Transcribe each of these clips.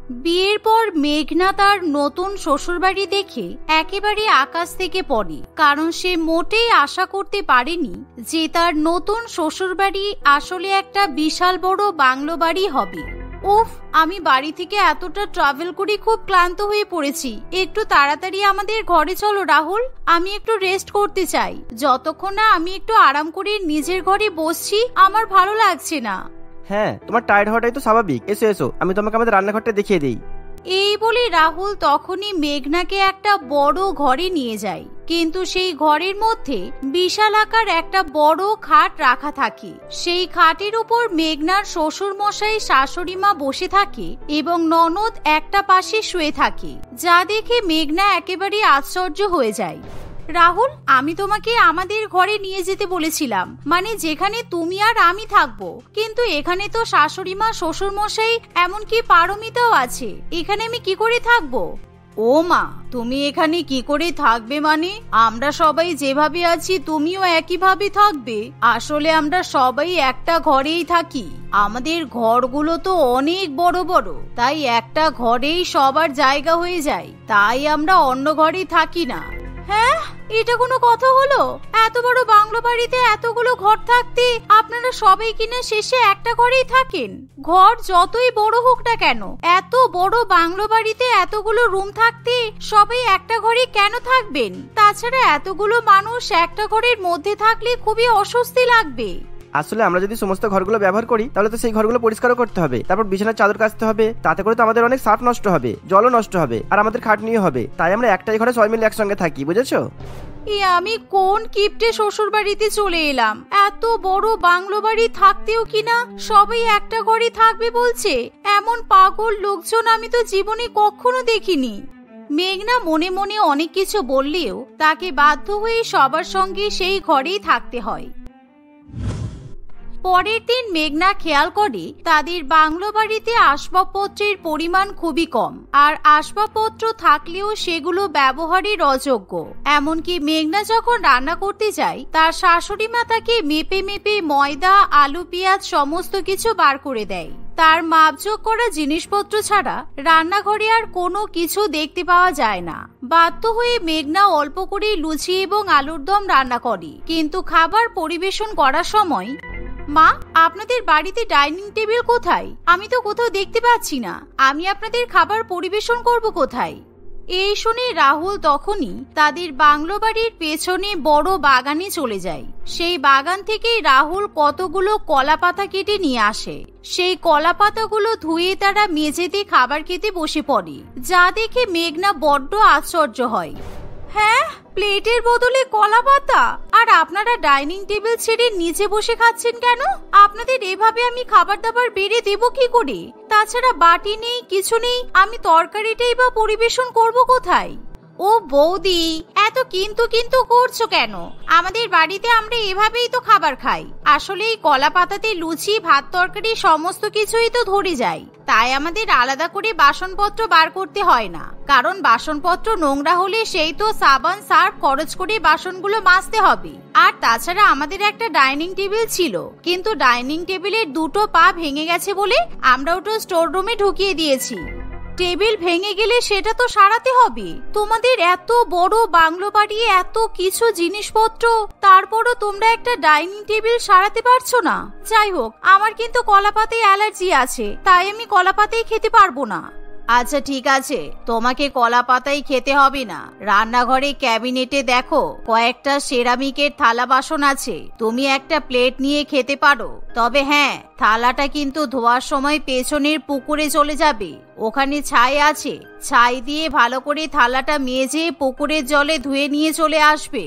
বিয়ের পর মেঘনা তার নতুন শ্বশুরবাড়ি দেখে একেবারে আকাশ থেকে পড়ে, কারণ সে মোটেই আশা করতে পারেনি যে তার নতুন শ্বশুরবাড়ি আসলে একটা বিশাল বড় বাংলো বাড়ি হবে। উফ, আমি বাড়ি থেকে এতটা ট্রাভেল করে খুব ক্লান্ত হয়ে পড়েছি। একটু তাড়াতাড়ি আমাদের ঘরে চলো রাহুল, আমি একটু রেস্ট করতে চাই। যতক্ষণ না আমি একটু আরাম করে নিজের ঘরে বসছি আমার ভালো লাগছে না। হ্যাঁ, তোমার টায়ার্ড হওয়াটাই তো স্বাভাবিক। এসো এসো, আমি তোমাকে আমাদের রান্নাঘরটা দেখিয়ে দিই। এই বলে রাহুল তখনই মেঘনাকে একটা বড় ঘরে নিয়ে যায়, কিন্তু সেই ঘরের মধ্যে বিশাল আকার একটা বড় খাট রাখা থাকে। সেই খাটের উপর মেঘনার শ্বশুর মশাই শাশুড়ি মা বসে থাকে এবং ননদ একটা পাশে শুয়ে থাকে, যা দেখে মেঘনা একেবারে আশ্চর্য হয়ে যায়। রাহুল, আমি তোমাকে আমাদের ঘরে নিয়ে যেতে বলেছিলাম, মানে যেখানে তুমি আর আমি থাকবো, কিন্তু এখানে তো শাশুড়ি মা, শ্বশুর মশাই, এমনকি পারমিতাও আছে। এখানে আমি কি করে থাকবো? ও মা, তুমি এখানে কি করে থাকবে মানে? আমরা সবাই যেভাবে আছি তুমিও একইভাবে থাকবে। আসলে আমরা সবাই একটা ঘরেই থাকি। আমাদের ঘরগুলো তো অনেক বড় বড়, তাই একটা ঘরেই সবার জায়গা হয়ে যায়, তাই আমরা অন্য ঘরেই থাকি না। হ্যাঁ, এটা কোনো কথা হলো? এত বড় বাংলো বাড়িতে এতগুলো ঘর থাকতে আপনারা সবাই কিনা শেষে একটা ঘরেই থাকেন? ঘর যতই বড় হোক না কেন, এত বড় বাংলো বাড়িতে এতগুলো রুম থাকতে সবাই একটা ঘরে কেন থাকবেন? তাছাড়া এতগুলো মানুষ একটা ঘরের মধ্যে থাকলে খুবই অস্বস্তি লাগবে। আসলে আমরা যদি সমস্ত ঘরগুলো ব্যবহার করি তাহলে তো সেই ঘরগুলো পরিষ্কারও করতে হবে, তারপর বিছানার চাদর কাচতে হবে, তাতে করে তো আমাদের অনেক সার্ফ নষ্ট হবে, জলও নষ্ট হবে, আর আমাদের খাটনিও হবে। তাই আমরা একটাই ঘরে সবাই মিলে একসঙ্গে থাকি, বুঝেছো? আমি কোন কিপ্টে শ্বশুর বাড়িতে চলে এলাম? এত বড় বাংলো বাড়ি থাকতেও কিনা সবাই একটা ঘরে থাকবে বলছে। এমন পাগল লোকজন আমি তো জীবনে কখনো দেখিনি। মেঘনা মনে মনে অনেক কিছু বললেও তাকে বাধ্য হয়ে সবার সঙ্গে সেই ঘরেই থাকতে হয়। পরের দিন মেঘনা খেয়াল করে তাদের বাংলো বাড়িতে আসবাবপত্রের পরিমাণ খুবই কম, আর আসবাবপত্র থাকলেও সেগুলো ব্যবহারের অযোগ্য। এমনকি মেঘনা যখন রান্না করতে যায় তার শাশুড়ি মা তাকে মেপে মেপে ময়দা, আলু, পেঁয়াজ সমস্ত কিছু বার করে দেয়। তার মাপযোগ করা জিনিসপত্র ছাড়া রান্নাঘরে আর কোনো কিছু দেখতে পাওয়া যায় না। বাধ্য হয়ে মেঘনা অল্প করে লুচি এবং আলুর দম রান্না করে, কিন্তু খাবার পরিবেশন করার সময়, মা, আপনাদের বাড়িতে ডাইনিং টেবিল কোথায়? আমি তো কোথাও দেখতে পাচ্ছি না। আমি আপনাদের খাবার পরিবেশন করব কোথায়? এই শুনে রাহুল তখনই তাদের বাংলো বাড়ির পেছনে বড় বাগানে চলে যায়। সেই বাগান থেকেই রাহুল কতগুলো কলা পাতা কেটে নিয়ে আসে। সেই কলা পাতাগুলো ধুয়ে তারা মেঝেতে খাবার খেতে বসে পড়ে, যা দেখে মেঘনা বড্ড আশ্চর্য হয়। হ্যাঁ, প্লেটের বদলে কলা পাতা? আর আপনারা ডাইনিং টেবিল ছেড়ে নিচে বসে খাচ্ছেন কেন? আপনাদের এভাবে আমি খাবার দাবার বেড়ে দেব কি করে? তাছাড়া বাটি নেই, কিছু নেই, আমি তরকারিটাই বা পরিবেশন করব কোথায়? ও বৌদি, এত কিন্তু কিন্তু করছো কেন? আমাদের বাড়িতে আমরা এভাবেই তো খাবার খাই। আসলে এই কলা পাতাতে লুচি, ভাত, তরকারি সমস্ত কিছুই তো ধরে যায়, তাই আমাদের আলাদা করে বাসনপত্র বার করতে হয় না। কারণ বাসনপত্র নোংরা হলে সেই তো সাবান, সার্ফ খরচ করে বাসনগুলো মাজতে হবে। আর তাছাড়া আমাদের একটা ডাইনিং টেবিল ছিল, কিন্তু ডাইনিং টেবিলের দুটো পা ভেঙে গেছে বলে আমরা ওটা স্টোর রুমে ঢুকিয়ে দিয়েছি। টেবিল ভেঙে গেলে সেটা তো সারাতে হবে। তোমাদের এত বড় বাংলো বাড়ি, এত কিছু জিনিসপত্র, তারপরও তোমরা একটা ডাইনিং টেবিল সারাতে পারছো না। যাই হোক, আমার কিন্তু কলাপাতায় অ্যালার্জি আছে, তাই আমি কলাপাতাই খেতে পারবো না। আচ্ছা ঠিক আছে, তোমাকে কলা পাতাই খেতে হবে না। রান্নাঘরে ক্যাবিনেটে দেখো কয়েকটা সেরামিকের থালা বাসন আছে, তুমি একটা প্লেট নিয়ে খেতে পারো। তবে হ্যাঁ, থালাটা কিন্তু ধোয়ার সময় পেছনের পুকুরে চলে যাবে, ওখানে ছাই আছে। ছাই দিয়ে ভালো করে থালাটা মেজে পুকুরের জলে ধুয়ে নিয়ে চলে আসবে।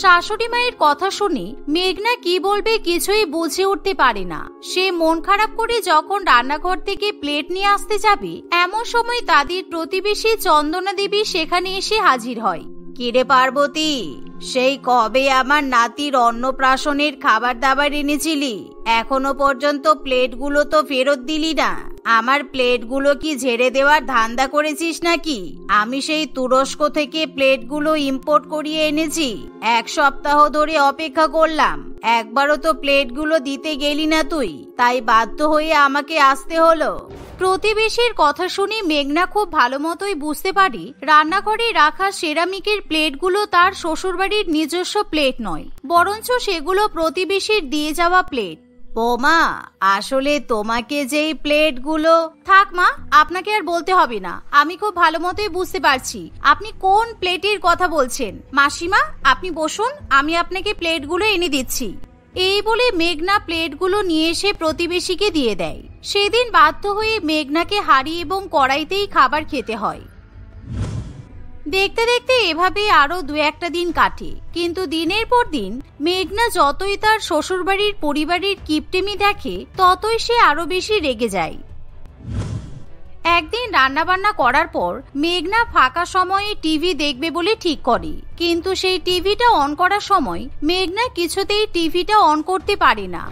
শাশুড়ি মায়ের কথা শুনে মেঘনা কি বলবে কিছুই বুঝে উঠতে পারে না। সে মন খারাপ করে যখন রান্নাঘর থেকে প্লেট নিয়ে আসতে যাবে, এমন সময় তাদের প্রতিবেশী চন্দনা দেবী সেখানে এসে হাজির হয়। কিরে পার্বতী, সেই কবে আমার নাতির অন্নপ্রাশনের খাবার দাবার এনেছিলি? এখনো পর্যন্ত প্লেটগুলো তো ফেরত দিলি না। আমার প্লেটগুলো কি ঝেড়ে দেওয়ার ধান্দা করেছিস নাকি? আমি সেই তুরস্ক থেকে প্লেটগুলো ইম্পোর্ট করিয়ে এনেছি, 1 সপ্তাহ ধরে অপেক্ষা করলাম, একবারও তো প্লেটগুলো দিতে গেলি না তুই, তাই বাধ্য হয়ে আমাকে আসতে হলো। প্রতিবেশীর কথা শুনে মেঘনা খুব ভালো মতোই বুঝতে পারি রান্নাঘরে রাখা সেরামিকের প্লেটগুলো তার শ্বশুরবাড়ির নিজস্ব প্লেট নয়, বরঞ্চ সেগুলো প্রতিবেশীর দিয়ে যাওয়া প্লেট। বৌমা, আসলে তোমাকে যেই প্লেটগুলো... থাক মা, আপনাকে আর বলতে হবে না, আমি খুব ভালো মতোই বুঝতে পারছি আপনি কোন প্লেটের কথা বলছেন। মাসিমা, আপনি বসুন, আমি আপনাকে প্লেটগুলো এনে দিচ্ছি। এই বলে মেঘনা প্লেটগুলো নিয়ে এসে প্রতিবেশীকে দিয়ে দেয়। সেদিন বাধ্য হয়ে মেঘনাকে হাঁড়ি এবং কড়াইতেই খাবার খেতে হয়। দেখতে দেখতে এভাবে আরো 2-1টা দিন কাটে, কিন্তু দিনের পর দিন মেঘনা যতই তার শ্বশুরবাড়ির পরিবারের কিপটেমি দেখে ততই সে আরো বেশি রেগে যায়। একদিন রান্নাবান্না করার পর মেঘনা ফাঁকা সময়ে টিভি দেখবে বলে ঠিক করে, কিন্তু সেই টিভিটা অন করার সময় মেঘনা কিছুতেই টিভিটা অন করতে পারে না।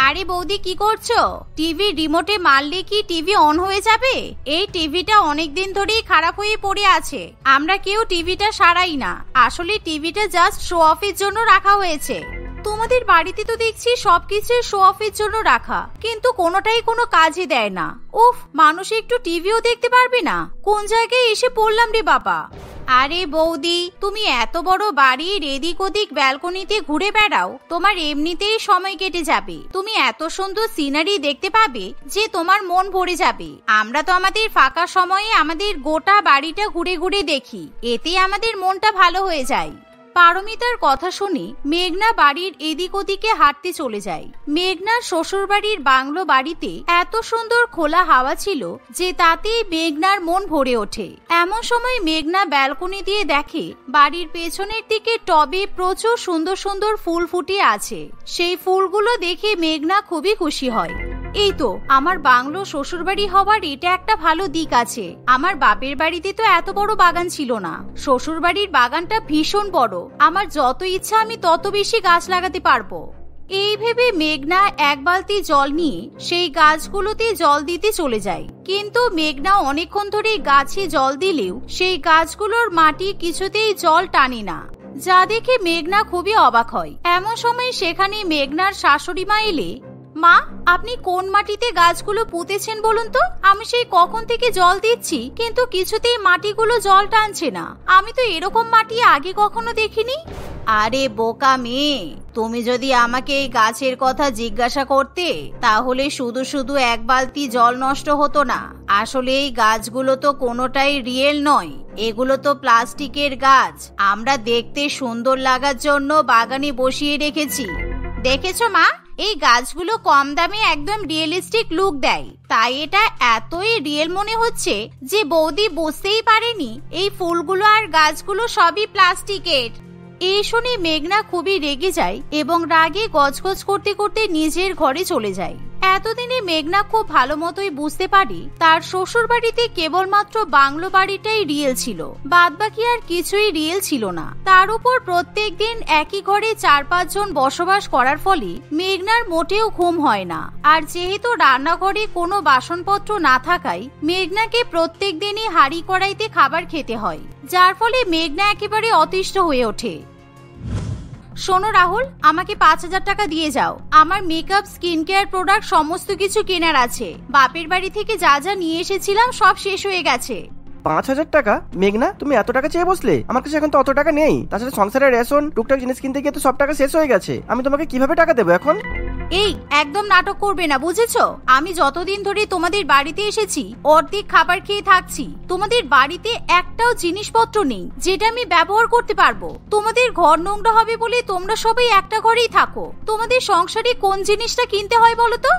আরে বৌদি, কি করছো? টিভি রিমোটে মারলে কি টিভি অন হয়ে যাবে? এই টিভিটা অনেকদিন ধরেই খারাপ হয়ে পড়ে আছে, আমরা কেউ টিভিটা সারাই না, আসলে টিভিটা জাস্ট শো অফের জন্য রাখা হয়েছে। তোমাদের বাড়িতে তো দেখছি সবকিছু শো অফের জন্য রাখা, কিন্তু কোনোটাই কোনো কাজে দেয় না। উফ, মানুষ একটু টিভিও দেখতে পারবে না? কোন জায়গায় এসে পড়লাম রে বাবা। আরে বৌদি, তুমি এত বড় বাড়ির এদিক ওদিক ব্যালকনিতে ঘুরে বেড়াও, তোমার এমনিতেই সময় কেটে যাবে। তুমি এত সুন্দর সিনারি দেখতে পাবে যে তোমার মন ভরে যাবে। আমরা তো আমাদের ফাঁকা সময়ে আমাদের গোটা বাড়িটা ঘুরে ঘুরে দেখি, এতে আমাদের মনটা ভালো হয়ে যায়। পারমিতার কথা শুনে মেঘনা বাড়ির এদিক ওদিকে হাঁটতে চলে যায়। মেঘনার শ্বশুরবাড়ির বাংলো বাড়িতে এত সুন্দর খোলা হাওয়া ছিল যে তাতেই মেঘনার মন ভরে ওঠে। এমন সময় মেঘনা ব্যালকনি দিয়ে দেখে বাড়ির পেছনের দিকে টবে প্রচুর সুন্দর সুন্দর ফুল ফুটে আছে। সেই ফুলগুলো দেখে মেঘনা খুবই খুশি হয়। এই তো আমার বাংলো শ্বশুরবাড়ি হওয়ার এটা একটা ভালো দিক আছে। আমার বাপের বাড়িতে তো এত বড় বাগান ছিল না, শ্বশুরবাড়ির বাগানটা ভীষণ বড়, আমার যত ইচ্ছা আমি তত বেশি গাছ লাগাতে পারবো। এই ভেবে মেঘনা এক বালতি জল নিয়ে সেই গাছগুলোতে জল দিতে চলে যায়। কিন্তু মেঘনা অনেকক্ষণ ধরে গাছে জল দিলেও সেই গাছগুলোর মাটি কিছুতেই জল টানে না, যা দেখে মেঘনা খুবই অবাক হয়। এমন সময় সেখানে মেঘনার শাশুড়ি মা এলে, মা, আপনি কোন মাটিতে গাছগুলো পুঁতেছেন বলুন তো? আমি সেই কখন থেকে জল দিচ্ছি, কিন্তু কিছুতেই মাটিগুলো জল টানছে না। আমি তো এরকম মাটি আগে কখনো দেখিনি। আরে বোকা মেয়ে, তুমি যদি আমাকে এই গাছের কথা জিজ্ঞাসা করতে তাহলে শুধু শুধু এক বালতি জল নষ্ট হতো না। আসলে এই গাছগুলো তো কোনোটাই রিয়েল নয়, এগুলো তো প্লাস্টিকের গাছ, আমরা দেখতে সুন্দর লাগার জন্য বাগানে বসিয়ে রেখেছি। দেখেছো মা, এই গাছগুলো কম দামে একদম রিয়েলিস্টিক লুক দেয়, তাই এটা এতই রিয়েল মনে হচ্ছে যে বৌদি বুঝতেই পারেনি এই ফুলগুলো আর গাছগুলো সবই প্লাস্টিকের। এই শুনে মেঘনা খুবই রেগে যায় এবং রাগে গজগজ করতে করতে নিজের ঘরে চলে যায়। এতদিনে মেঘনা খুব ভালো মতোই বুঝতে পারি তার শ্বশুর বাড়িতে কেবলমাত্র বাংলো বাড়িটাই রিয়েল ছিল, বাদবাকি আর কিছুই রিয়েল ছিল না। তার উপর প্রত্যেক দিন একই ঘরে 4-5 জন বসবাস করার ফলে মেঘনার মোটেও ঘুম হয় না। আর যেহেতু রান্নাঘরে কোনো বাসনপত্র না থাকায় মেঘনাকে প্রত্যেক দিনই হাঁড়ি কড়াইতে খাবার খেতে হয়, যার ফলে মেঘনা একেবারে অতিষ্ঠ হয়ে ওঠে। শোনো রাহুল, আমাকে 5000 টাকা দিয়ে যাও, আমার মেকআপ স্কিন কেয়ার প্রোডাক্ট সমস্ত কিছু কেনার আছে। বাপের বাড়ি থেকে যা যা নিয়ে এসেছিলাম সব শেষ হয়ে গেছে। 5000 টাকা? মেঘনা, তুমি এত টাকা চেয়ে বসলে? আমার কাছে এখন তো অত টাকা নেই, তাছাড়া সংসারের রেশন টুকটাক জিনিস কিনতে গিয়ে তো সব টাকা শেষ হয়ে গেছে, আমি তোমাকে কিভাবে টাকা দেবো এখন? এই একদম নাটক করবে না, বুঝেছো? আমি যতদিন ধরে তোমাদের বাড়িতে এসেছি অর্ধেক খাবার খেয়ে থাকছি, তোমাদের বাড়িতে একটাও জিনিসপত্র নেই যেটা আমি ব্যবহার করতে পারবো। তোমাদের ঘর নোংরা হবে বলে তোমরা সবাই একটা ঘরেই থাকো, তোমাদের সংসারে কোন জিনিসটা কিনতে হয় বলো তো?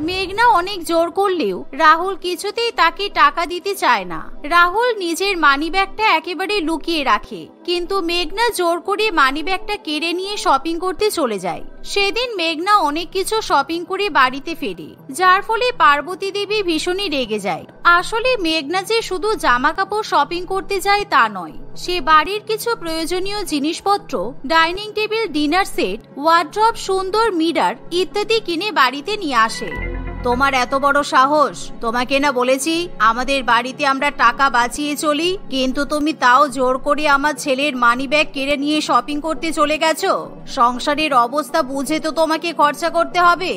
মেঘনা অনেক জোর করলেও রাহুল কিছুতেই তাকে টাকা দিতে চায় না। রাহুল নিজের মানিব্যাগটা একেবারে লুকিয়ে রাখে, কিন্তু মেঘনা জোর করে মানিব্যাগটা কেড়ে নিয়ে শপিং করতে চলে যায়। সেদিন মেঘনা অনেক কিছু শপিং করে বাড়িতে ফেরে, যার ফলে পার্বতী দেবী ভীষণই রেগে যায়। আসলে মেঘনা যে শুধু জামা কাপড় শপিং করতে যায় তা নয়, সে বাড়ির কিছু প্রয়োজনীয় জিনিসপত্র, dining table, dinner set, wardrobe, সুন্দর মিরর ইত্যাদি কিনে বাড়িতে নিয়ে আসে। তোমার এত বড় সাহস! তোমাকে না বলেছি আমাদের বাড়িতে আমরা টাকা বাঁচিয়ে চলি, কিন্তু তুমি তাও জোর করে আমার ছেলের মানিব্যাগ কেড়ে নিয়ে শপিং করতে চলে গেছো। সংসারের অবস্থা বুঝে তো তোমাকে খরচা করতে হবে।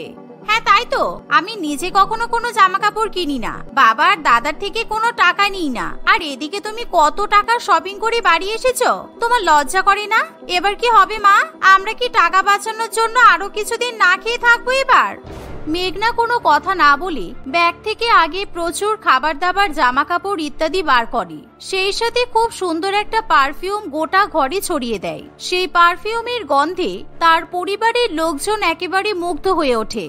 হ্যাঁ তাই তো, আমি নিজে কখনো কোনো জামা কাপড় কিনি না, বাবা আর দাদার থেকে কোনো টাকা নিই না, আর এদিকে তুমি কত টাকা শপিং করে বাড়ি এসেছো, তোমার লজ্জা করে না? এবার কি হবে মা? আমরা কি টাকা বাঁচানোর জন্য আরো কিছুদিন না খেয়ে থাকবো এবার? মেঘনা কোনো কথা না বলে ব্যাগ থেকে আগে প্রচুর খাবার দাবার, জামা কাপড় ইত্যাদি বার করে। সেই সাথে খুব সুন্দর একটা পারফিউম গোটা ঘরে ছড়িয়ে দেয়। সেই পারফিউমের গন্ধে তার পরিবারের লোকজন একেবারে মুগ্ধ হয়ে ওঠে।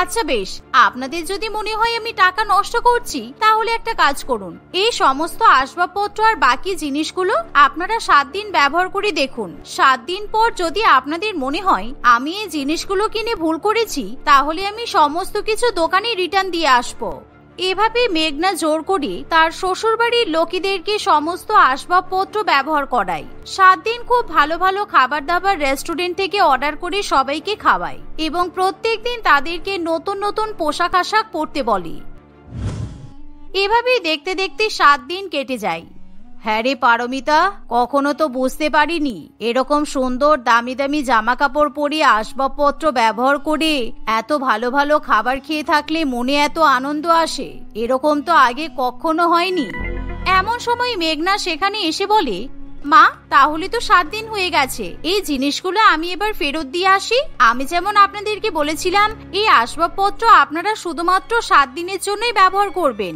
আচ্ছা বেশ, আপনাদের যদি মনে হয় আমি টাকা নষ্ট করছি, তাহলে একটা কাজ করুন, এই সমস্ত আসবাবপত্র আর বাকি জিনিসগুলো আপনারা 7 দিন ব্যবহার করে দেখুন। 7 দিন পর যদি আপনাদের মনে হয় আমি এই জিনিসগুলো কিনে ভুল করেছি, তাহলে আমি সমস্ত কিছু দোকানে রিটার্ন দিয়ে আসবো। এভাবে মেঘনা জোর করে তার শ্বশুরবাড়ির লোকেদেরকে সমস্ত আসবাবপত্র ব্যবহার করায়। 7 দিন খুব ভালো ভালো খাবার দাবার রেস্টুরেন্ট থেকে অর্ডার করে সবাইকে খাওয়ায় এবং প্রত্যেকদিন তাদেরকে নতুন নতুন পোশাক আশাক পরতে বলে। এভাবেই দেখতে দেখতে 7 দিন কেটে যায়। হ্যাঁ রে পারমিতা, কখনো তো বুঝতে পারিনি এরকম সুন্দর দামি দামি জামা কাপড় পরে আসবাবপত্র ব্যবহার করে এত ভালো ভালো খাবার খেয়ে থাকলে মনে এত আনন্দ আসে, এরকম তো আগে কখনো হয়নি। এমন সময় মেঘনা সেখানে এসে বলে, মা তাহলে তো 7 দিন হয়ে গেছে, এই জিনিসগুলো আমি এবার ফেরত দিয়ে আসি। আমি যেমন আপনাদেরকে বলেছিলাম এই আসবাবপত্র আপনারা শুধুমাত্র 7 দিনের জন্যই ব্যবহার করবেন।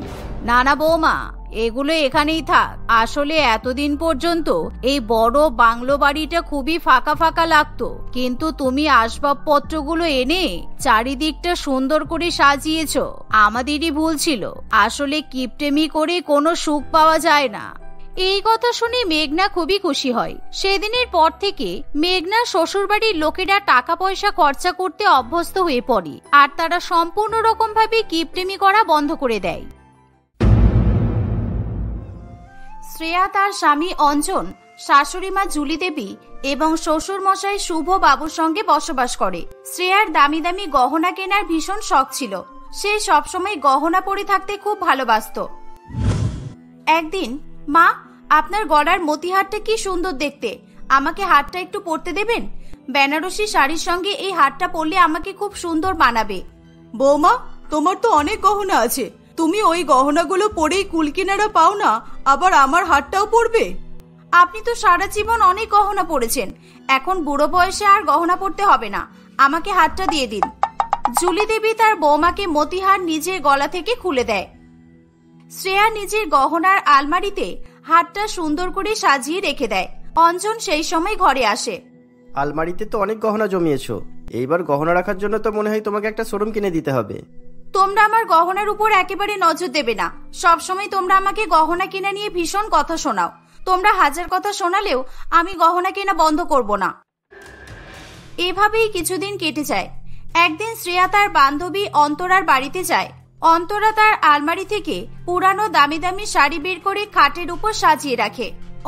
না না বৌমা, এগুলো এখানেই থাক। আসলে এতদিন পর্যন্ত এই বড় বাংলো বাড়িটা খুবই ফাঁকা ফাঁকা লাগতো, কিন্তু তুমি আসবাবপত্রগুলো এনে চারিদিকটা সুন্দর করে সাজিয়েছো। আমাদেরই ভুল ছিল, আসলে কিপটেমি করে কোনো সুখ পাওয়া যায় না। এই কথা শুনে মেঘনা খুবই খুশি হয়। সেদিনের পর থেকে মেঘনার শ্বশুরবাড়ির লোকেরা টাকা পয়সা খরচা করতে অভ্যস্ত হয়ে পড়ে আর তারা সম্পূর্ণ রকম ভাবে কিপটেমি করা বন্ধ করে দেয়। শ্রেয়া তার স্বামী অঞ্জন, শাশুড়ি মা জুলি দেবী এবং শ্বশুর মশাই শুভ বাবুর সঙ্গে বসবাস করে। শ্রেয়ার দামি দামি গহনা কেনার ভীষণ শখ ছিল, সে সবসময় গহনা পরে থাকতে খুব ভালোবাসতো। একদিন, মা আপনার গলার মতিহারটা কি সুন্দর দেখতে, আমাকে হারটা একটু পরতে দেবেন? বেনারসি শাড়ির সঙ্গে এই হারটা পরলে আমাকে খুব সুন্দর মানাবে। বৌমা, তোমার তো অনেক গহনা আছে, তুমি ওই গহনাগুলো পরেই কুলকিনারা পাও না, আবার আমার হারটাও পরবে? আপনি তো সারা জীবন অনেক গহনা পরেছেন, এখন বুড়ো বয়সে আর গহনা পরতে হবে না, আমাকে হারটা দিয়ে দিন। জুলি দেবী তার বৌমাকে মতিহার নিজের গলা থেকে খুলে দেয়। শ্রেয়া নিজের গহনার আলমারিতে হারটা সুন্দর করে সাজিয়ে রেখে দেয়। অঞ্জন সেই সময় ঘরে আসে। আলমারিতে তো অনেক গহনা জমিয়েছো, এইবার গহনা রাখার জন্য তো মনে হয় তোমাকে একটা শোরুম কিনে দিতে হবে। তোমরা আমার গহনার উপর একেবারে নজর দেবে না, সবসময় তোমরা আমাকে গহনা কেনা নিয়ে ভীষণ কথা শোনাও। তোমরা হাজার কথা শোনালেও আমি গহনা কেনা বন্ধ করব না। এভাবেই কিছুদিন কেটে যায়। একদিন শ্রেয়া তার বান্ধবী অন্তরার বাড়িতে যায়। অন্তরা তার আলমারি থেকে পুরানো দামি দামি শাড়ি বের করে খাটের উপর সাজিয়ে রাখে।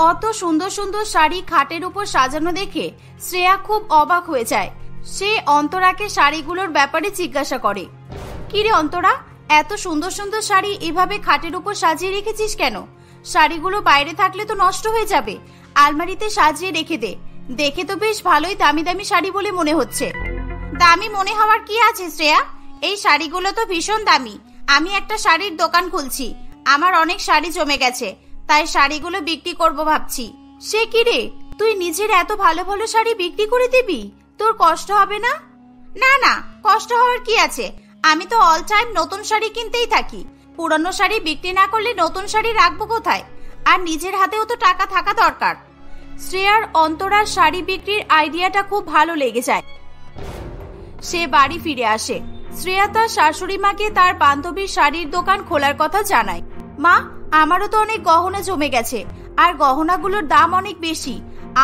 অত সুন্দর সুন্দর শাড়ি খাটের উপর সাজানো দেখে শ্রেয়া খুব অবাক হয়ে যায়। সে অন্তরাকে শাড়িগুলোর ব্যাপারে জিজ্ঞাসা করে, কিরে অন্তরা, এত সুন্দর সুন্দর শাড়ি এভাবে খাটের উপর সাজিয়ে রেখেছিস কেন? শাড়িগুলো বাইরে থাকলে তো নষ্ট হয়ে যাবে, আলমারিতে সাজিয়ে রেখে দে। দেখে তো বেশ ভালোই দামি দামি শাড়ি বলে মনে হচ্ছে। দামি মনে হওয়ার কি আছে শ্রেয়া, এই শাড়িগুলো তো ভীষণ দামি। আমি একটা শাড়ির দোকান খুলছি, আমার অনেক শাড়ি জমে গেছে, তাই শাড়িগুলো বিক্রি করব ভাবছি। সে কি রে, তুই নিজের এত ভালো ভালো শাড়ি বিক্রি করে দিবি? তোর কষ্ট হবে না? না না, কষ্ট হওয়ার কি আছে, আমি তো অল টাইম নতুন শাড়ি কিনতেই থাকি। পুরনো শাড়ি বিক্রি না করলে নতুন শাড়ি রাখবো কোথায়? আর নিজের হাতেও তো টাকা থাকা দরকার। শ্রেয়ার অন্তরার শাড়ি বিক্রির আইডিয়াটা খুব ভালো লেগে যায়। সে বাড়ি ফিরে আসে। শ্রেয়া তার শাশুড়ি মাকে তার বান্ধবীর শাড়ির দোকান খোলার কথা জানায়। মা, আমারও তো অনেক গহনা জমে গেছে, আর গহনাগুলোর দাম অনেক বেশি।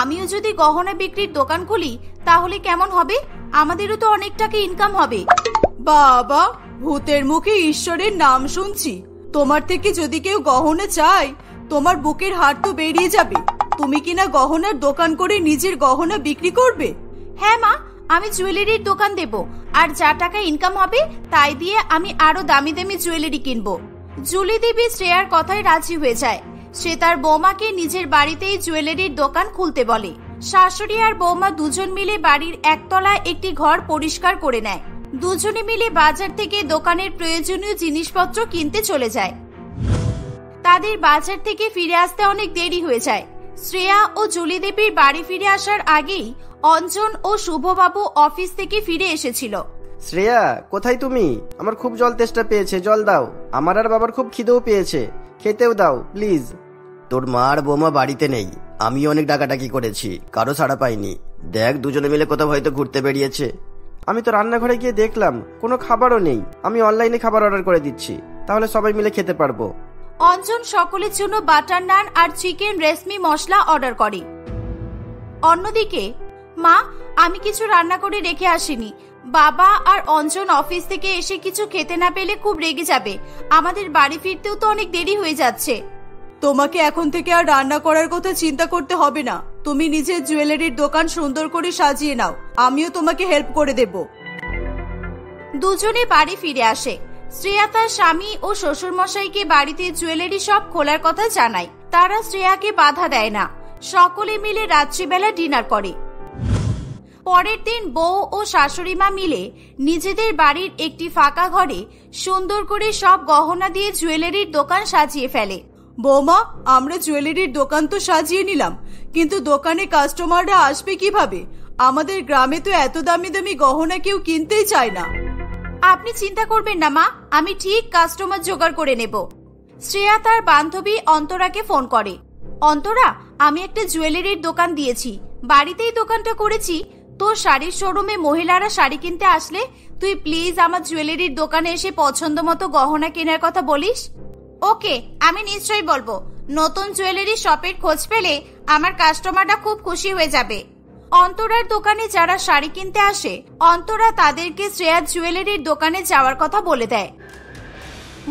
আমিও যদি গহনা বিক্রির দোকান খুলি তাহলে কেমন হবে? আমাদেরও তো অনেক টাকা ইনকাম হবে। বাবা, ভূতের মুখে ঈশ্বরের নাম শুনছি। তোমার থেকে যদি কেউ গহনা চায়, তোমার বুকের হাড় তো বেরিয়ে যাবে। তুমি কিনা গহনার দোকান করে নিজের গহনা বিক্রি করবে? হ্যাঁ মা, আমি জুয়েলারির দোকান দেব, আর যা টাকা ইনকাম হবে তাই দিয়ে আমি আরো দামি দামি জুয়েলারি কিনবো। জুলি দেবী শ্রেয়ার কথায় রাজি হয়ে যায়। সে তার বৌমাকে নিজের বাড়িতেই জুয়েলারির দোকান খুলতে বলে। শাশুড়ি আর বৌমা দুজন মিলে বাড়ির একতলায় একটি ঘর পরিষ্কার করে নেয়। দুজনে মিলে বাজার থেকে দোকানের প্রয়োজনীয় জিনিসপত্র কিনতে চলে যায়। তাদের বাজার থেকে ফিরে আসতে অনেক দেরি হয়ে যায়। শ্রেয়া ও জুলি দেবীর বাড়ি ফিরে আসার আগেই অঞ্জন ও শুভবাবু অফিস থেকে ফিরে এসেছিল। শ্রেয়া, কোথায় তুমি? আমার খুব জল তেষ্টা পেয়েছে, জল দাও। আমার আর বাবার খুব খিদেও পেয়েছে, খেতেও দাও প্লিজ। তোর মা আর বৌমা বাড়িতে নেই, আমি অনেক ডাকাডাকি করেছি, কারো সাড়া পাইনি। দেখ, দুজনে মিলে কোথাও হয়তো ঘুরতে বেরিয়েছে। আমি তো রান্নাঘরে গিয়ে দেখলাম কোনো খাবারও নেই। আমি অনলাইনে খাবার অর্ডার করে দিচ্ছি, তাহলে সবাই মিলে খেতে পারবো। অঞ্জন সকলের জন্য বাটার নান আর চিকেন রেশমি মশলা অর্ডার করে। অন্যদিকে মা, আমি কিছু রান্না করে রেখে আসিনি। বাবা আর অঞ্জন অফিস থেকে এসে কিছু খেতে না পেলে খুব রেগে যাবে। আমাদের বাড়ি ফিরতেও তো অনেক দেরি হয়ে যাচ্ছে। তোমাকে এখন থেকে আর রান্না করার কথা চিন্তা করতে হবে না। তুমি নিজের জুয়েলারির দোকান সুন্দর করে সাজিয়ে নাও, আমিও তোমাকে হেল্প করে দেব। দুজনে বাড়ি ফিরে আসে। শ্রেয়া তার স্বামী ও শ্বশুর মশাইকে বাড়িতে জুয়েলারি শপ খোলার কথা জানায়। তারা শ্রেয়াকে বাধা দেয় না। সকলে মিলে রাত্রিবেলা ডিনার করে। পরের দিন বউ ও শাশুড়ি মা মিলে নিজেদের বাড়ির একটি ফাঁকা ঘরে সুন্দর করে সব গহনা দিয়ে জুয়েলারির দোকান সাজিয়ে ফেলে। বৌমা, আমরা জুয়েলারির দোকান তো সাজিয়ে নিলাম, কিন্তু দোকানে কাস্টমাররা আসবে কিভাবে? আমাদের গ্রামে তো এত দামি দামি গহনা কেউ কিনতেই চায় না। আপনি চিন্তা করবেন না মা, আমি ঠিক কাস্টমার জোগাড় করে নেব। শ্রেয়া তার বান্ধবী অন্তরাকে ফোন করে। অন্তরা, আমি একটা জুয়েলারির দোকান দিয়েছি, বাড়িতেই দোকানটা করেছি। তোর শাড়ির শোরুমে মহিলারা শাড়ি কিনতে আসলে তুই প্লিজ আমার জুয়েলারির দোকানে এসে পছন্দ মতো গহনা কেনার কথা বলিস। ওকে, আমি নিশ্চয়ই বলবো। নতুন জুয়েলারি শপের খোঁজ পেলে আমার কাস্টমাররা খুব খুশি হয়ে যাবে। অন্তরার দোকানে যারা শাড়ি কিনতে আসে, অন্তরা তাদেরকে শ্রেয়ার জুয়েলারির দোকানে যাওয়ার কথা বলে দেয়।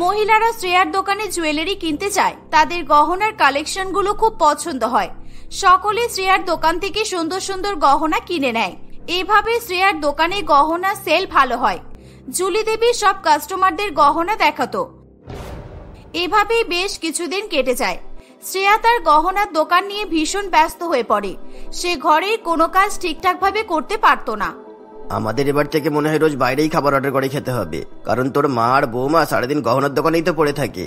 মহিলারা শ্রেয়ার দোকানে জুয়েলারি কিনতে যায়। তাদের গহনার কালেকশনগুলো খুব পছন্দ হয়। সকলে শ্রেয়ার দোকান থেকে সুন্দর সুন্দর গহনা কিনে নেয়। এভাবে শ্রেয়ার দোকানে গহনা সেল ভালো হয়। জুলি দেবী সব কাস্টমারদের গহনা দেখাতো। এভাবেই বেশ কিছুদিন কেটে যায়। শ্রেয়া তার গহনার দোকান নিয়ে ভীষণ ব্যস্ত হয়ে পড়ে। সে ঘরের কোনো কাজ ঠিকঠাক ভাবে করতে পারতো না। আমাদের এবার থেকে মনে হয় রোজ বাইরেই খাবার অর্ডার করে খেতে হবে, কারণ তোর মা আর বৌমা সারাদিন গহনার দোকানেই তো পড়ে থাকে।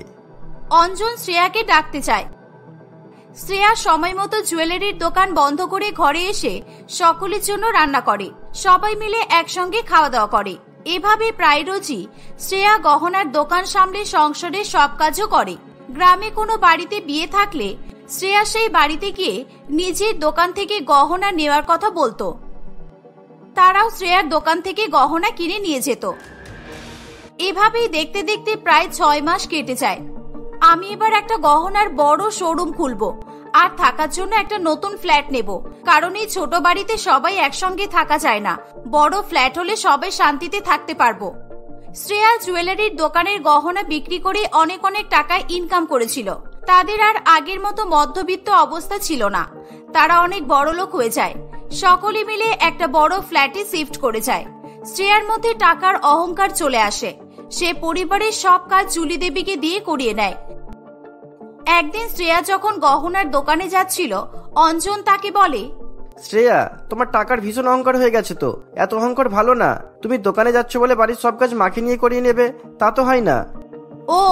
অঞ্জন শ্রেয়াকে ডাকতে চায়। শ্রেয়া সময় মতো জুয়েলারির দোকান বন্ধ করে ঘরে এসে সকলের জন্য রান্না করে। সবাই মিলে একসঙ্গে খাওয়া দাওয়া করে। এভাবে প্রায় রোজই শ্রেয়া গহনার দোকান সামলে সংসারের সব কাজও করে। গ্রামে কোনো বাড়িতে বিয়ে থাকলে শ্রেয়া সেই বাড়িতে গিয়ে নিজের দোকান থেকে গহনা নেওয়ার কথা বলতো। তারাও শ্রেয়ার দোকান থেকে গহনা কিনে নিয়ে যেত। এভাবেই দেখতে দেখতে প্রায় 6 মাস কেটে যায়। আমি এবার একটা গহনার বড় শোরুম খুলবো আর থাকার জন্য একটা নতুন ফ্ল্যাট নেব, কারণ এই ছোট বাড়িতে সবাই একসঙ্গে থাকা যায় না। বড় ফ্ল্যাট হলে সবাই শান্তিতে থাকতে পারবো। শ্রেয়া জুয়েলারির দোকানের গহনা বিক্রি করে অনেক অনেক টাকা ইনকাম করেছিল। তাদের আর আগের মতো মধ্যবিত্ত অবস্থা ছিল না। তারা অনেক বড়লোক হয়ে যায়। সকলে মিলে একটা বড় ফ্ল্যাটে শিফট করে যায়। শ্রেয়ার মধ্যে টাকার অহংকার চলে আসে। সে পরিবারের সব কাজ জুলি দেবীকে দিয়ে করিয়ে নেয়। একদিন শ্রেয়া যখন গহনার দোকানে যাচ্ছিল, অঞ্জন তাকে বলে, শ্রেয়া, তোমার টাকার ভীষণ অহংকার হয়ে গেছে তো। এত অহংকার ভালো না। তুমি দোকানে যাচ্ছ বলে বাড়ির সব কাজ মাকে নিয়ে করিয়ে নেবে, তা তো হয় না। ও,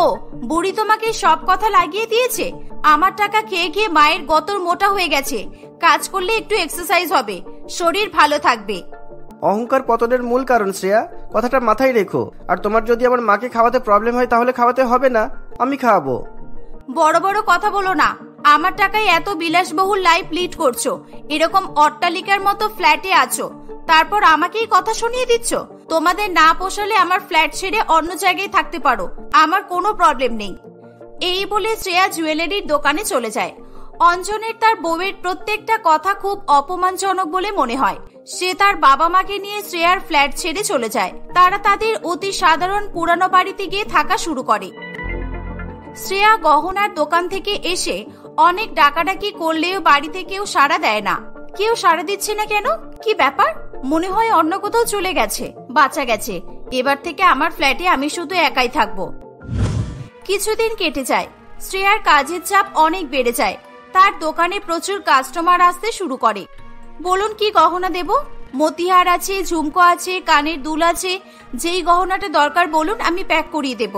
বুড়ি তোমাকে সব কথা লাগিয়ে দিয়েছে? আমার টাকা খেয়ে খেয়ে মায়ের গতর মোটা হয়ে গেছে। কাজ করলে একটু এক্সারসাইজ হবে, শরীর ভালো থাকবে। অহংকার পতনের মূল কারণ শ্রেয়া, কথাটা মাথায় রেখো। আর তোমার যদি আমার মাকে খাওয়াতে প্রবলেম হয় তাহলে খাওয়াতে হবে না, আমি খাওয়াবো। বড় বড় কথা বলো না। আমার টাকায় এত বিলাসবহুল লাইফ লিড করছো, এরকম অট্টালিকার মতো ফ্ল্যাটে আছো, তারপর আমাকেই কথা শুনিয়ে দিচ্ছ। তোমাদের না পোষালে আমার ফ্ল্যাট ছেড়ে অন্য জায়গায় থাকতে পারো, আমার কোনো প্রবলেম নেই। এই বলে শ্রেয়া জুয়েলারির দোকানে চলে যায়। অঞ্জনের তার বউয়ের প্রত্যেকটা কথা খুব অপমানজনক বলে মনে হয়। সে তার বাবা মাকে নিয়ে শ্রেয়ার ফ্ল্যাট ছেড়ে চলে যায়। তারা তাদের অতি সাধারণ পুরানো বাড়িতে গিয়ে থাকা শুরু করে। শ্রেয়া গহনার দোকান থেকে এসে অনেক ডাকাডাকি করলেও বাড়িতে কেউ সাড়া দেয় না। কেউ সাড়া দিচ্ছে না কেন? কি ব্যাপার? মনে হয় অন্য কোথাও চলে গেছে। বাঁচা গেছে, এবার থেকে আমার ফ্ল্যাটে আমি শুধু একাই থাকবো। কিছুদিন কেটে যায়। শ্রেয়ার কাজের চাপ অনেক বেড়ে যায়। তার দোকানে প্রচুর কাস্টমার আসতে শুরু করে। বলুন, কি গহনা দেব? মতিহার আছে, ঝুমকো আছে, কানের দুল আছে। যেই গহনাটা দরকার বলুন, আমি প্যাক করিয়ে দেব।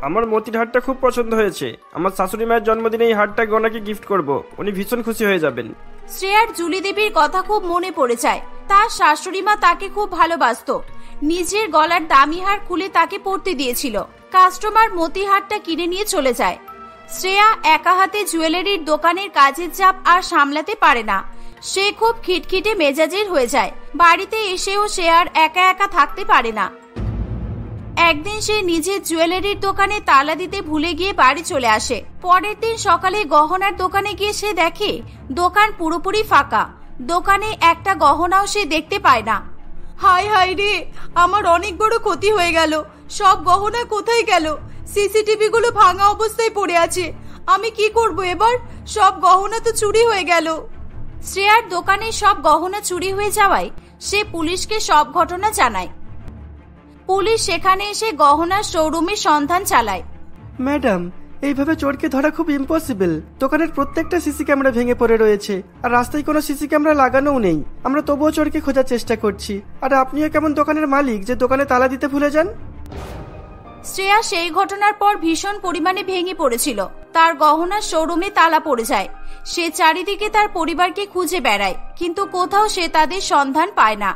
আমার মতির হারটা খুব পছন্দ হয়েছে। আমার শাশুড়ি মায়ের জন্মদিনে এই হারটা গনাকে গিফট করব, উনি ভীষণ খুশি হয়ে যাবেন। শ্রেয়ার জুলি দেবীর কথা খুব মনে পড়ে যায়। তার শাশুড়ি মা তাকে খুব ভালোবাসতো। নিজের গলার দামি হার খুলে তাকে পরতে দিয়েছিল। কাস্টমার মতি হারটা কিনে নিয়ে চলে যায়। শ্রেয়া একা হাতে জুয়েলারির দোকানের কাজের চাপ আর সামলাতে পারে না। সে খুব খিটখিটে মেজাজের হয়ে যায়। বাড়িতে এসেও সে আর একা একা থাকতে পারে না। একদিন সে নিজের জুয়েলারির দোকানে তালা দিতে ভুলে গিয়ে বাড়ি চলে আসে। পরের দিন সকালে গহনার দোকানে গিয়ে সে দেখে দোকান পুরোপুরি ফাঁকা। দোকানে একটা গহনাও সে দেখতে পায় না। হায় হায় রে, আমার অনেক বড় ক্ষতি হয়ে গেল। সব গহনা কোথায় গেল? সিসিটিভি গুলো ভাঙা অবস্থায় পড়ে আছে। আমি কি করব এবার? সব গহনা তো চুরি হয়ে গেল। শ্রেয়ার দোকানে সব গহনা চুরি হয়ে যাওয়ায় সে পুলিশকে সব ঘটনা জানায়। পুলিশ সেখানে এসে গহনার শোরুমের সন্ধান চালায়। ম্যাডাম, এইভাবে চোরকে ধরা খুব ইম্পসিবল। দোকানের প্রত্যেকটা সিসি ক্যামেরা ভেঙে পড়ে রয়েছে, আর রাস্তায় কোনো সিসি ক্যামেরা লাগানোও নেই। আমরা তবুও চোরকে খোঁজার চেষ্টা করছি। আর আপনিও কেমন দোকানের মালিক যে দোকানে তালা দিতে ভুলে যান? শ্রেয়া সেই ঘটনার পর ভীষণ পরিমাণে ভেঙে পড়েছিল। তার গহনার শোরুমে তালা পড়ে যায়। সে চারিদিকে তার পরিবারকে খুঁজে বেড়ায়, কিন্তু কোথাও সে তাদের সন্ধান পায় না।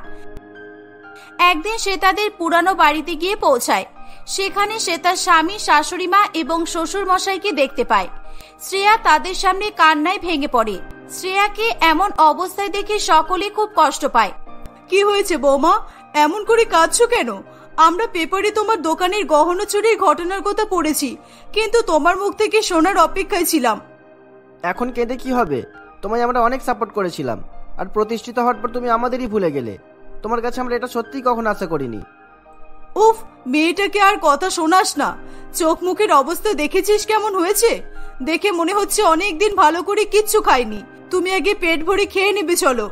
একদিন সে তাদের পুরানো বাড়িতে গিয়ে পৌঁছায়। সেখানে সে তার স্বামী, শাশুড়ি মা এবং শ্বশুর মশাইকে দেখতে পায়। শ্রেয়া তাদের সামনে কান্নায় ভেঙে পড়ে। শ্রেয়াকে এমন অবস্থায় দেখে সকলে খুব কষ্ট পায়। কি হয়েছে বৌমা? এমন করে কাঁদছো কেন? আমরা পেপারে তোমার দোকানের গহনা চুরির ঘটনার কথা পড়েছি, কিন্তু তোমার মুখ থেকে শোনার অপেক্ষায় ছিলাম। এখন কেঁদে কি হবে? তোমায় আমরা অনেক সাপোর্ট করেছিলাম, আর প্রতিষ্ঠিত হওয়ার পর তুমি আমাদেরই ভুলে গেলে। তোমার কাছে আমরা এটা সত্যিই কখনো আশা করিনি। উফ, মেয়েটাকে আর কথা শোনাস না। চোখ মুখের অবস্থা দেখেছিস কেমন হয়েছে? দেখে মনে হচ্ছে অনেক দিন ভালো করে কিচ্ছু খাইনি। তুমি আগে পেট ভরে খেয়ে নিবে, চলো।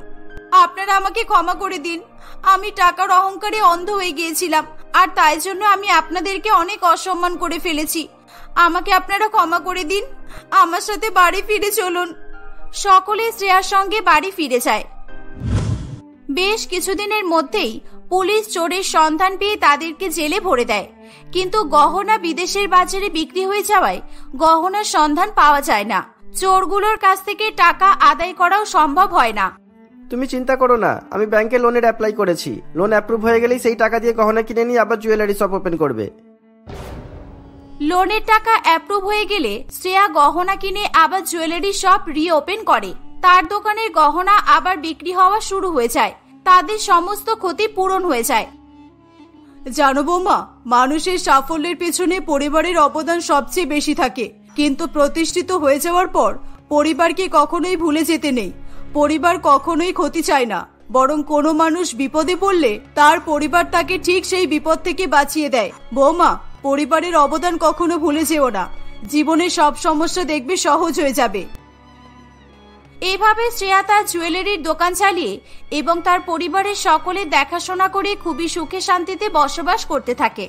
আপনারা আমাকে ক্ষমা করে দিন। আমি টাকার অহংকারে অন্ধ হয়ে গিয়েছিলাম, আর তাই জন্য আমি আপনাদেরকে অনেক অসম্মান করে ফেলেছি। আমাকে আপনারা ক্ষমা করে দিন। আমার সাথে বাড়ি ফিরে চলুন। সকলে শ্রেয়ার সঙ্গে বাড়ি ফিরে যায়। বেশ কিছুদিনের মধ্যেই পুলিশ চোরের সন্ধান পেয়ে তাদেরকে জেলে ভরে দেয়। কিন্তু গহনা বিদেশের বাজারে বিক্রি হয়ে যাওয়ায় গহনার সন্ধান পাওয়া যায় না। চোরগুলোর কাছ থেকে টাকা আদায় করাও সম্ভব হয় না। তুমি চিন্তা করো না, আমি ব্যাংকে লোনের অ্যাপ্লাই করেছি। লোন অ্যাপ্রুভ হয়ে গেলেই সেই টাকা দিয়ে গহনা কিনে নিয়ে আবার জুয়েলারি শপ ওপেন করবে। লোনের টাকা অ্যাপ্রুভ হয়ে গেলে শ্রেয়া গহনা কিনে আবার জুয়েলারি শপ রিওপেন করে। তার দোকানের গহনা আবার বিক্রি হওয়া শুরু হয়ে যায়। তাদের সমস্ত ক্ষতি পূরণ হয়ে যায়। জানো বৌমা, মানুষের সাফল্যের পেছনে পরিবারের অবদান সবচেয়ে বেশি থাকে, কিন্তু প্রতিষ্ঠিত হয়ে যাওয়ার পর পরিবারকে কখনোই ভুলে যেতে নেই। পরিবার কখনোই ক্ষতি চায় না, বরং কোনো মানুষ বিপদে পড়লে তার পরিবার তাকে ঠিক সেই বিপদ থেকে বাঁচিয়ে দেয়। বৌমা, পরিবারের অবদান কখনো ভুলে যেও না। জীবনের সব সমস্যা দেখবে সহজ হয়ে যাবে। এভাবে শ্রেয়া তার জুয়েলারির দোকান চালিয়ে এবং তার পরিবারের সকলের দেখাশোনা করে খুবই সুখে শান্তিতে বসবাস করতে থাকে।